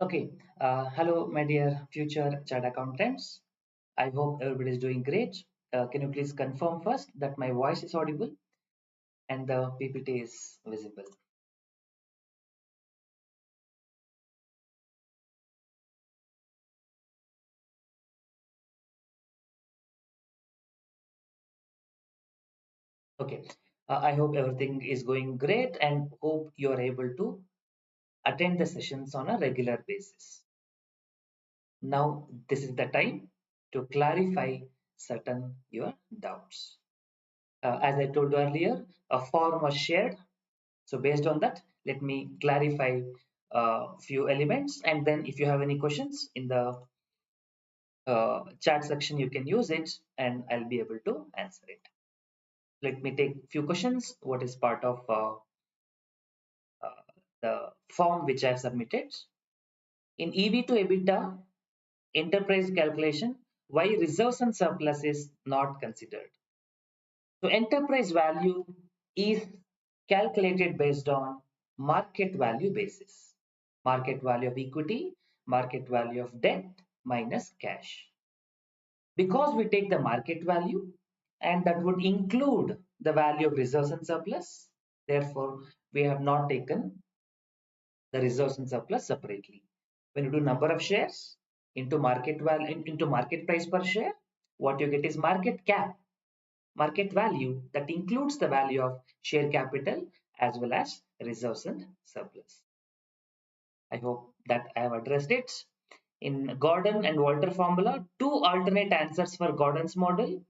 Okay, hello, my dear future chart accountants. I hope everybody is doing great. Can you please confirm first that my voice is audible and the PPT is visible? Okay, I hope everything is going great and hope you are able to attend the sessions on a regular basis. Now, this is the time to clarify certain your doubts. As I told earlier, a form was shared. So based on that, let me clarify a few elements, and then if you have any questions in the chat section, you can use it and I'll be able to answer it. Let me take few questions. What is part of the form which I have submitted? In EV to EBITDA enterprise calculation, why reserves and surplus is not considered? So enterprise value is calculated based on market value basis. Market value of equity, market value of debt minus cash. Because we take the market value and that would include the value of reserves and surplus, therefore we have not taken the reserves and surplus separately. When you do number of shares into market value into market price per share, what you get is market cap, market value that includes the value of share capital as well as reserves and surplus. I hope that I have addressed it. In Gordon and Walter formula, two alternate answers for Gordon's model.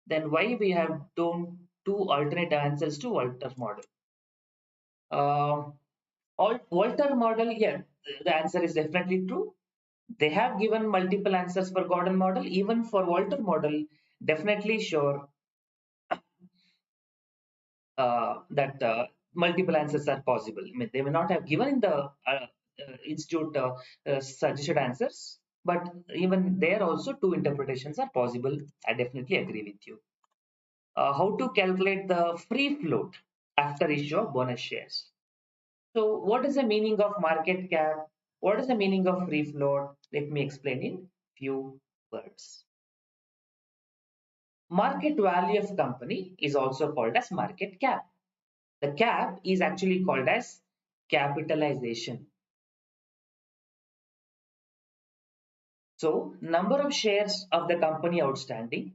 Then why we have done two alternate answers to Walter's model? Uh, Walter model, yeah, the answer is definitely true. They have given multiple answers for Gordon model. Even for Walter model, definitely sure that multiple answers are possible. I mean, they may not have given in the institute suggested answers, but even there also two interpretations are possible. I definitely agree with you. How to calculate the free float after issue of bonus shares? So, what is the meaning of market cap? What is the meaning of free float? Let me explain in few words. Market value of company is also called as market cap. The cap is actually called as capitalization. So, number of shares of the company outstanding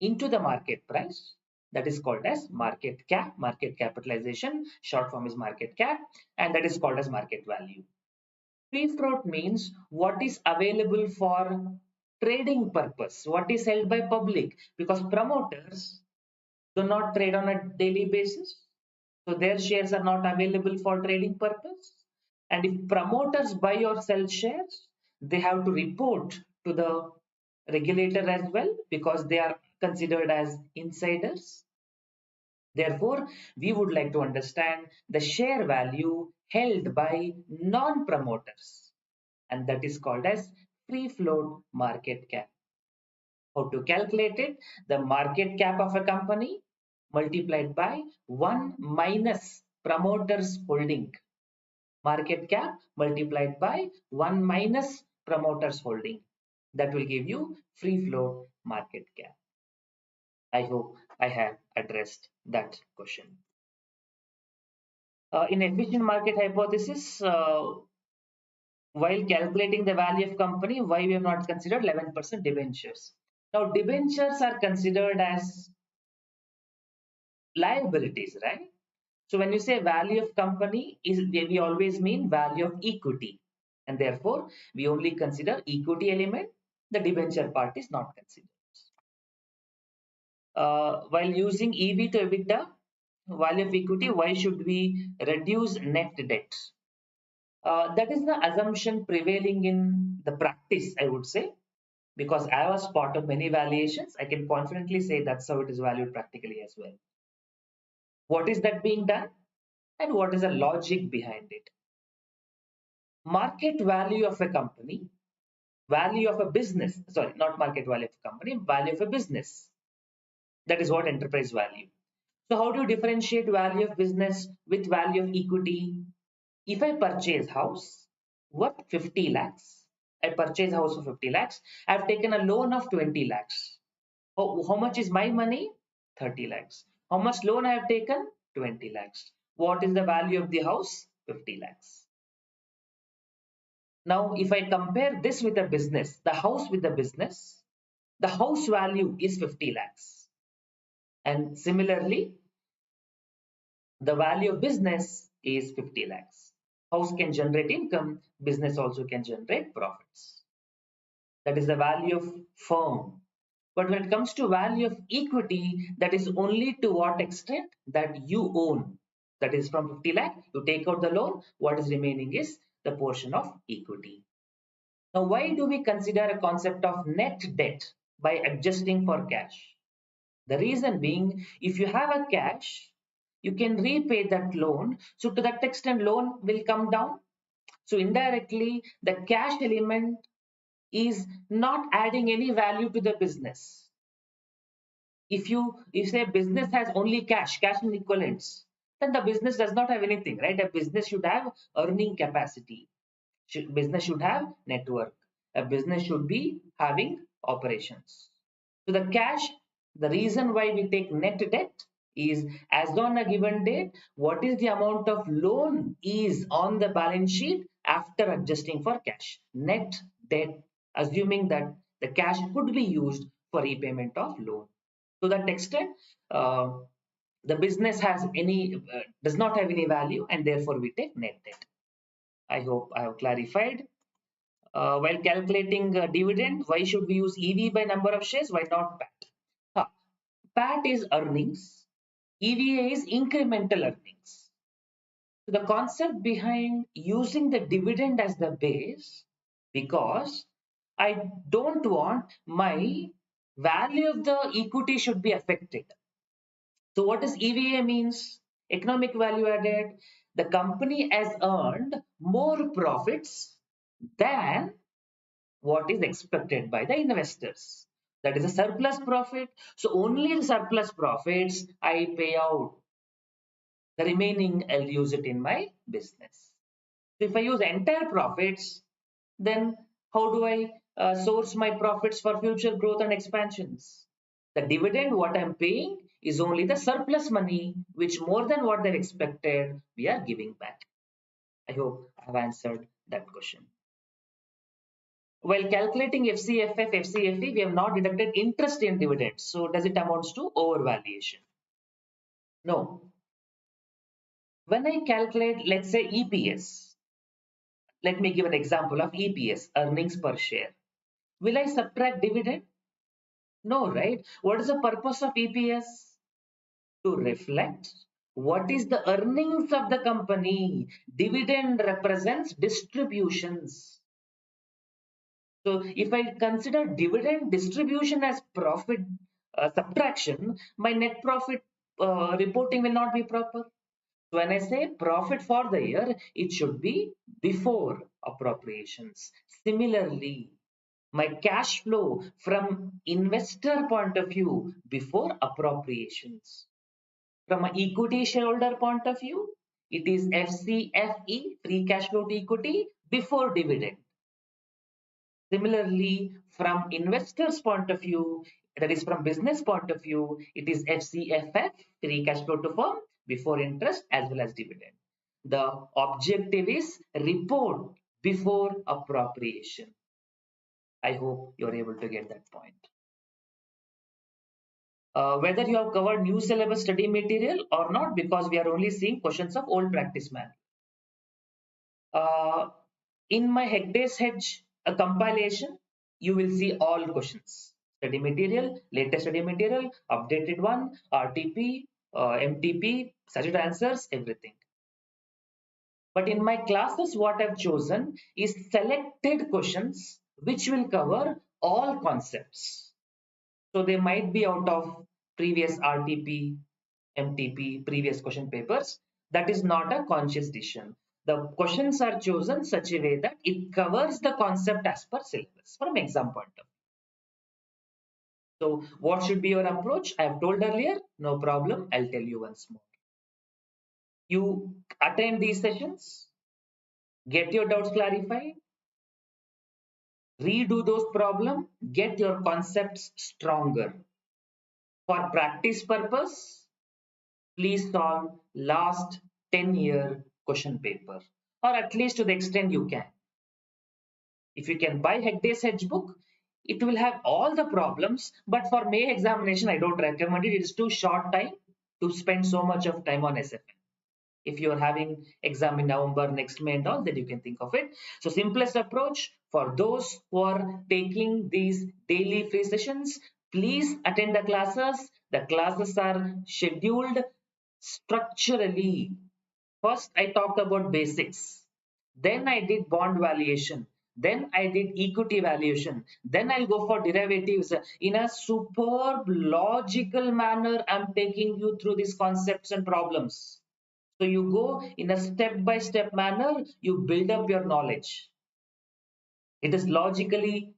into the market price, that is called as market cap, market capitalization, short form is market cap, and that is called as market value. Free float means what is available for trading purpose, what is held by public, because promoters do not trade on a daily basis. So their shares are not available for trading purpose. And if promoters buy or sell shares, they have to report to the regulator as well because they are considered as insiders. Therefore, we would like to understand the share value held by non-promoters, and that is called as free float market cap. How to calculate it? The market cap of a company multiplied by 1 minus promoters holding. Market cap multiplied by 1 minus promoters holding. That will give you free float market cap. I hope I have addressed that question. In efficient market hypothesis, while calculating the value of company, why we have not considered 11% debentures? Now, debentures are considered as liabilities, right? So when you say value of company, is we always mean value of equity, and therefore we only consider equity element. The debenture part is not considered. While using EV to EBITDA, value of equity, why should we reduce net debt? That is the assumption prevailing in the practice, I would say, because I was part of many valuations. I can confidently say that's how it is valued practically as well. What is that being done, and what is the logic behind it? Market value of a company, value of a business, sorry, not market value of a company, value of a business. That is what enterprise value. So how do you differentiate value of business with value of equity? If I purchase house, worth 50 lakhs. I purchase a house for 50 lakhs. I've taken a loan of 20 lakhs. How much is my money? 30 lakhs. How much loan I have taken? 20 lakhs. What is the value of the house? 50 lakhs. Now, if I compare this with a business, the house with the business, the house value is 50 lakhs. And similarly, the value of business is 50 lakhs. House can generate income, business also can generate profits. That is the value of firm. But when it comes to value of equity, that is only to what extent that you own. That is from 50 lakh, you take out the loan, what is remaining is the portion of equity. Now, why do we consider a concept of net debt by adjusting for cash? The reason being, if you have a cash, you can repay that loan. So to that extent, loan will come down. So indirectly, the cash element is not adding any value to the business. If say business has only cash and equivalents, then the business does not have anything, right? A business should have earning capacity. Business should have network. A business should be having operations. So the cash, the reason why we take net debt is as on a given date, what is the amount of loan is on the balance sheet after adjusting for cash. Net debt, assuming that the cash could be used for repayment of loan. To that extent, the business does not have any value, and therefore we take net debt. I hope I have clarified. While calculating dividend, why should we use EV by number of shares? Why not PAT? PAT is earnings. EVA is incremental earnings. So the concept behind using the dividend as the base, because I don't want my value of the equity should be affected. So what does EVA means? Economic value added. The company has earned more profits than what is expected by the investors. That is a surplus profit. So only the surplus profits I pay out. The remaining I'll use it in my business. So if I use entire profits, then how do I source my profits for future growth and expansions? The dividend, what I'm paying, is only the surplus money, which more than what they've expected, we are giving back. I hope I have answered that question. While calculating FCFF, FCFE, we have not deducted interest in dividends. So does it amounts to overvaluation? No. When I calculate, let's say EPS, let me give an example of EPS, earnings per share. Will I subtract dividend? No, right? What is the purpose of EPS? To reflect what is the earnings of the company. Dividend represents distributions. So if I consider dividend distribution as profit subtraction, my net profit reporting will not be proper. So when I say profit for the year, it should be before appropriations. Similarly, my cash flow from investor point of view before appropriations. From an equity shareholder point of view, it is FCFE, free cash flow to equity, before dividend. Similarly, from investors' point of view, that is from business point of view, it is FCFF, free cash flow to firm, before interest as well as dividend. The objective is report before appropriation. I hope you're able to get that point. Whether you have covered new syllabus study material or not, because we are only seeing questions of old practice manual. In my Hegde's Hedge compilation, you will see all questions. Study material, latest study material, updated one, RTP, MTP, suggested answers, everything. But in my classes, what I've chosen is selected questions which will cover all concepts. So they might be out of previous RTP, MTP, previous question papers. That is not a conscious decision. The questions are chosen such a way that it covers the concept as per syllabus from exam point of view. So what should be your approach? I have told earlier, no problem. I'll tell you once more. You attend these sessions, get your doubts clarified, redo those problems, get your concepts stronger. For practice purpose, please solve last 10-year question paper, or at least to the extent you can. If you can buy Hegde's Hedge book, it will have all the problems, but for May examination, I don't recommend it. It is too short time to spend so much of time on SFM. If you're having exam in November, next May and all, then you can think of it. So simplest approach for those who are taking these daily free sessions, please attend the classes. The classes are scheduled structurally. First, I talked about basics. Then I did bond valuation. Then I did equity valuation. Then I'll go for derivatives. In a superb logical manner, I'm taking you through these concepts and problems. So you go in a step-by-step manner, you build up your knowledge. It is logically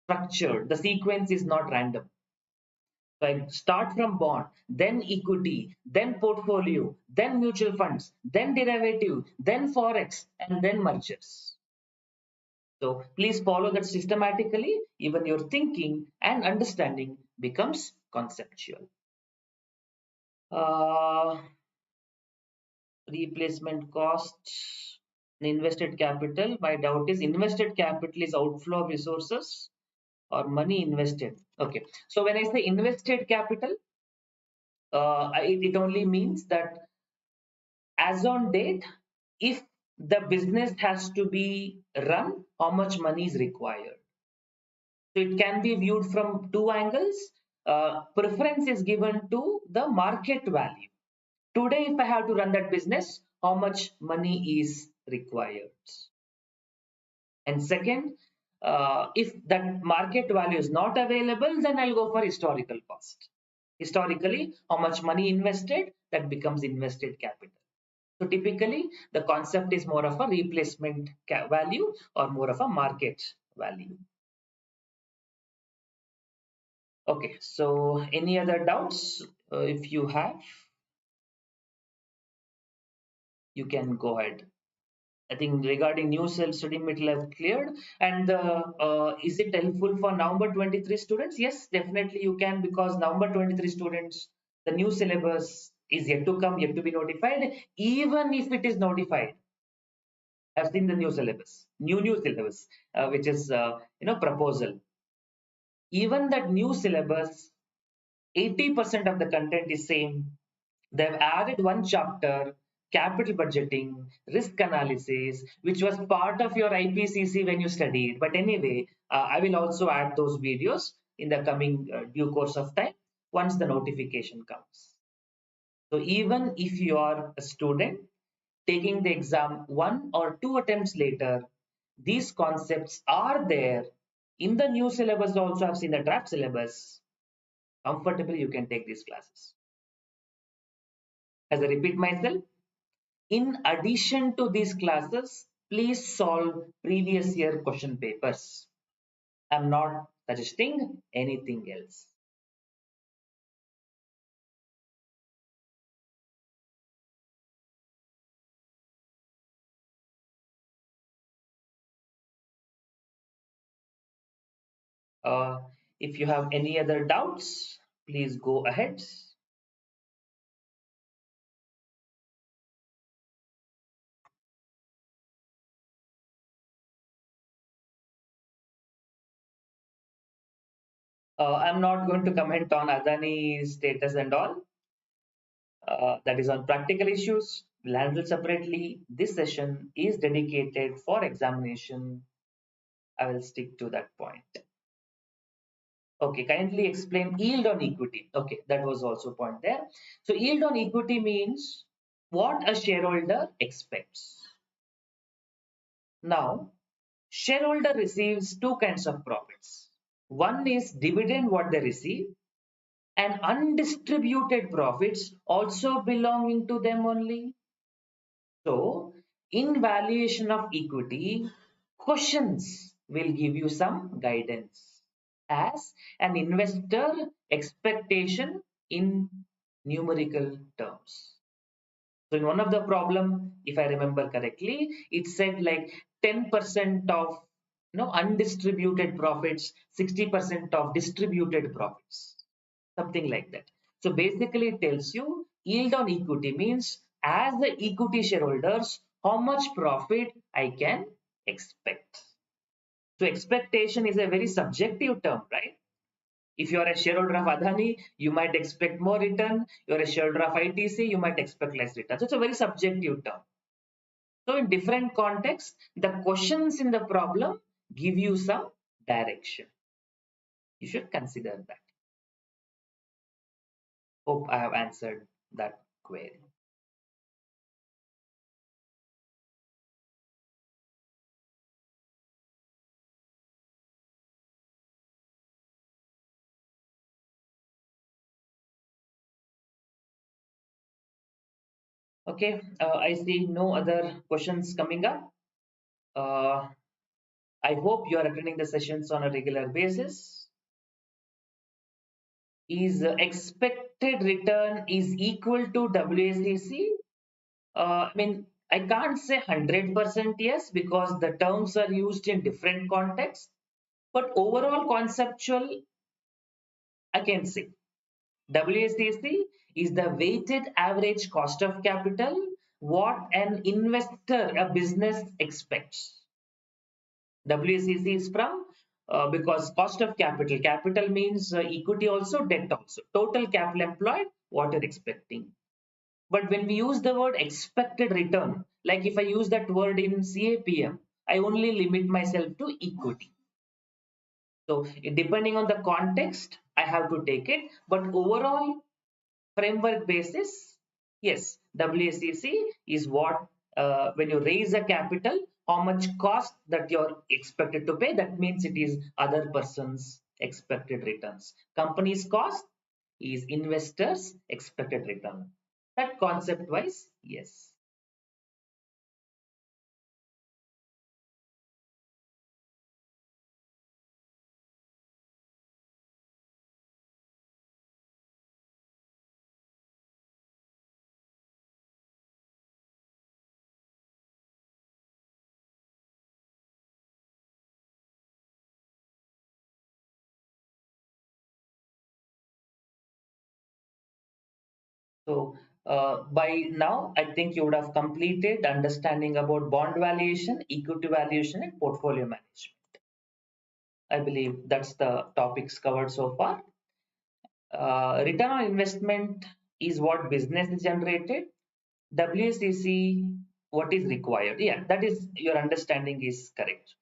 structured. The sequence is not random. So I start from bond, then equity, then portfolio, then mutual funds, then derivative, then forex, and then mergers. So please follow that systematically. Even your thinking and understanding becomes conceptual. Uh, Replacement costs, invested capital. My doubt is invested capital is outflow of resources or money invested. Okay. So when I say invested capital, it only means that as on date, if the business has to be run, how much money is required. So it can be viewed from two angles. Preference is given to the market value. Today, if I have to run that business, how much money is required? And second, if that market value is not available, then I'll go for historical cost. Historically, how much money invested, that becomes invested capital. So typically, the concept is more of a replacement value or more of a market value. Okay, so any other doubts? If you have, you can go ahead. I think regarding new self-study material I've cleared. And is it helpful for November 23 students? Yes, definitely you can, because November 23 students, the new syllabus is yet to come, yet to be notified. Even if it is notified, I've seen the new syllabus, new syllabus, which is proposal. Even that new syllabus, 80% of the content is same. They've added one chapter, capital budgeting, risk analysis, which was part of your IPCC when you studied. But anyway, I will also add those videos in the coming due course of time once the notification comes. So even if you are a student taking the exam 1 or 2 attempts later, these concepts are there in the new syllabus. Also, I've seen the draft syllabus. Comfortably, you can take these classes. As I repeat myself, in addition to these classes, please solve previous year question papers. I'm not suggesting anything else. Uh, if you have any other doubts, please go ahead. I'm not going to comment on Adani's status and all. That is on practical issues. We'll handle separately. This session is dedicated for examination. I will stick to that point. Okay, kindly explain yield on equity. Okay, that was also a point there. So yield on equity means what a shareholder expects. Now, shareholder receives two kinds of profits. One is dividend what they receive, and undistributed profits also belonging to them only. So, in valuation of equity, questions will give you some guidance as an investor expectation in numerical terms. So in one of the problem, if I remember correctly, it said like 10% of undistributed profits, 60% of distributed profits, something like that. So basically it tells you yield on equity means as the equity shareholders, how much profit I can expect. So expectation is a very subjective term, right? If you are a shareholder of Adani, you might expect more return. You are a shareholder of ITC, you might expect less return. So it's a very subjective term. So in different contexts, the questions in the problem give you some direction. You should consider that. Hope I have answered that query. Okay, I see no other questions coming up. Uh, I hope you are attending the sessions on a regular basis. Is expected return is equal to WACC? I mean, I can't say 100% yes because the terms are used in different contexts. But overall conceptual, I can say WACC is the weighted average cost of capital, what an investor, a business expects. WACC is from because cost of capital. Capital means equity also, debt also. Total capital employed, what you're expecting. But when we use the word expected return, like if I use that word in CAPM, I only limit myself to equity. So depending on the context, I have to take it. But overall framework basis, yes, WACC is what when you raise a capital, how much cost that you're expected to pay. That means it is other person's expected returns. Company's cost is investors' expected return. That concept wise, yes. So by now, I think you would have completed understanding about bond valuation, equity valuation, and portfolio management. I believe that's the topics covered so far. Return on investment is what business is generated. WACC, what is required? Yeah, that is your understanding is correct.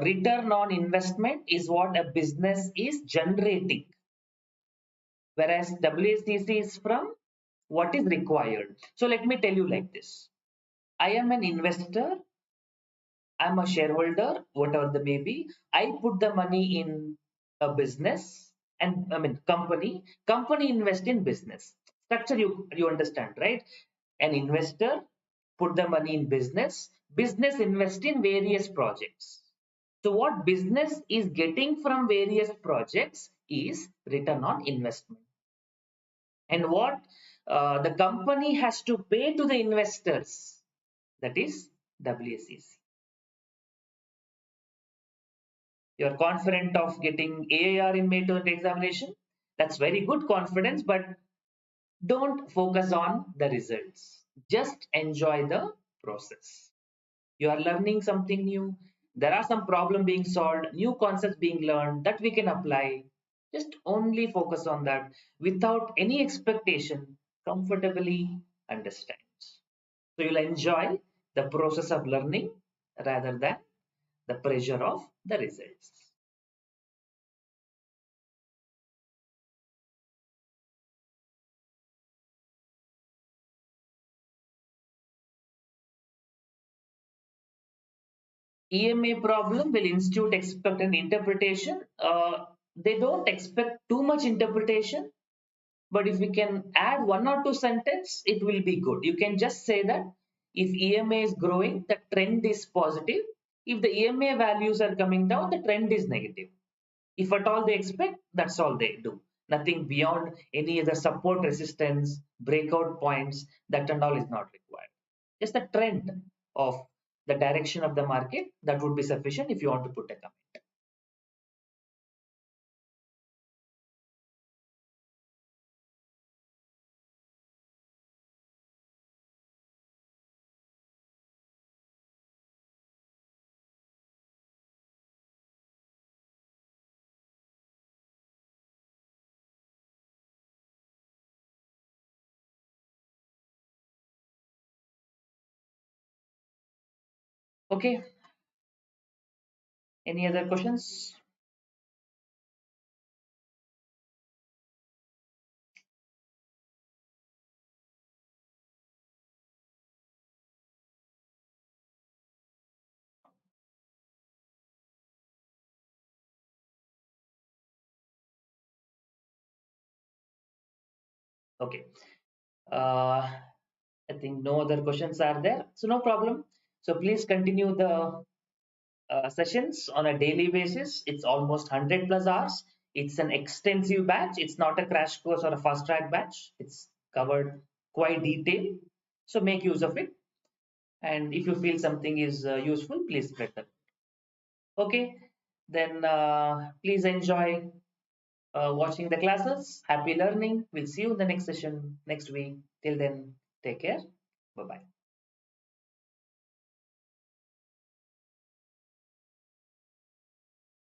Return on investment is what a business is generating, whereas WACC is from what is required. So let me tell you like this. I am an investor, I'm a shareholder, whatever the may be. I put the money in a business and I mean company. Company invest in business. Structure you understand, right? An investor put the money in business. Business invest in various projects. So what business is getting from various projects is return on investment. And what the company has to pay to the investors, that is WACC. You're confident of getting AAR in May 20 examination. That's very good confidence, but don't focus on the results. Just enjoy the process. You are learning something new. There are some problem being solved, new concepts being learned that we can apply. Just only focus on that without any expectation, comfortably understand. So you'll enjoy the process of learning rather than the pressure of the results. EMA problem will institute expect an interpretation. They don't expect too much interpretation, but if we can add one or two sentences, it will be good. You can just say that if EMA is growing, the trend is positive. If the EMA values are coming down, the trend is negative. If at all they expect, that's all they do. Nothing beyond any other support resistance, breakout points, that and all is not required. Just the trend of the direction of the market, that would be sufficient if you want to put a comment. Okay, any other questions? Okay. Uh, I think no other questions are there. So no problem. So please continue the sessions on a daily basis. It's almost 100 plus hours. It's an extensive batch. It's not a crash course or a fast track batch. It's covered quite detailed. So make use of it. And if you feel something is useful, please spread that. Okay. Then please enjoy watching the classes. Happy learning. We'll see you in the next session next week. Till then, take care. Bye bye.